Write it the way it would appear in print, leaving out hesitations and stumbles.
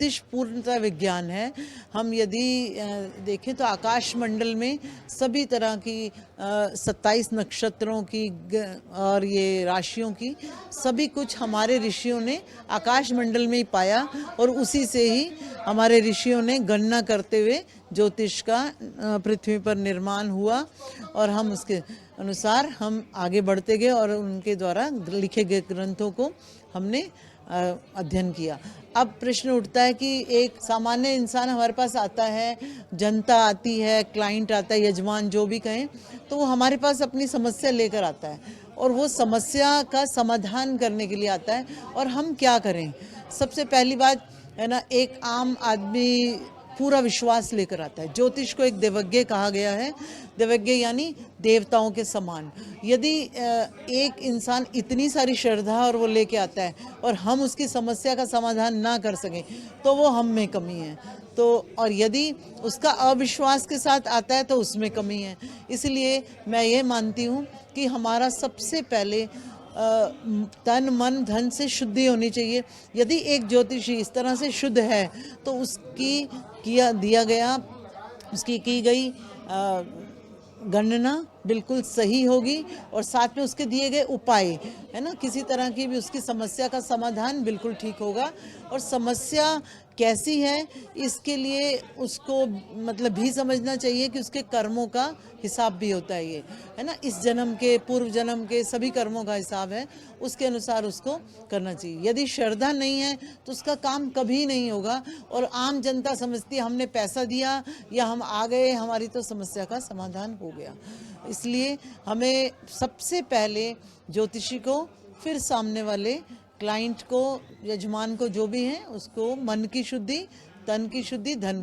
ज्योतिष पूर्णतः विज्ञान है। हम यदि देखें तो आकाश मंडल में सभी तरह की 27 नक्षत्रों की और ये राशियों की सभी कुछ हमारे ऋषियों ने आकाश मंडल में ही पाया और उसी से ही हमारे ऋषियों ने गणना करते हुए ज्योतिष का पृथ्वी पर निर्माण हुआ और हम उसके अनुसार हम आगे बढ़ते गए और उनके द्वारा लिखे गए ग्रंथों को हमने अध्ययन किया। अब प्रश्न उठता है कि एक सामान्य इंसान हमारे पास आता है, जनता आती है, क्लाइंट आता है, यजमान जो भी कहें, तो वो हमारे पास अपनी समस्या लेकर आता है और वो समस्या का समाधान करने के लिए आता है और हम क्या करें। सबसे पहली बात है ना, एक आम आदमी पूरा विश्वास लेकर आता है। ज्योतिष को एक देवज्ञ कहा गया है, देवज्ञ यानी देवताओं के समान। यदि एक इंसान इतनी सारी श्रद्धा और वो लेके आता है और हम उसकी समस्या का समाधान ना कर सकें तो वो हम में कमी है। तो और यदि उसका अविश्वास के साथ आता है तो उसमें कमी है। इसलिए मैं ये मानती हूँ कि हमारा सबसे पहले तन मन धन से शुद्धि होनी चाहिए। यदि एक ज्योतिषी इस तरह से शुद्ध है तो उसकी दिया गया उसकी की गई गणना बिल्कुल सही होगी और साथ में उसके दिए गए उपाय है ना, किसी तरह की भी उसकी समस्या का समाधान बिल्कुल ठीक होगा। और समस्या कैसी है इसके लिए उसको मतलब भी समझना चाहिए कि उसके कर्मों का हिसाब भी होता है, ये है ना, इस जन्म के पूर्व जन्म के सभी कर्मों का हिसाब है, उसके अनुसार उसको करना चाहिए। यदि श्रद्धा नहीं है तो उसका काम कभी नहीं होगा और आम जनता समझती है हमने पैसा दिया या हम आ गए, हमारी तो समस्या का समाधान हो गया। इसलिए हमें सबसे पहले ज्योतिषी को, फिर सामने वाले क्लाइंट को, यजमान को, जो भी हैं उसको मन की शुद्धि, तन की शुद्धि, धन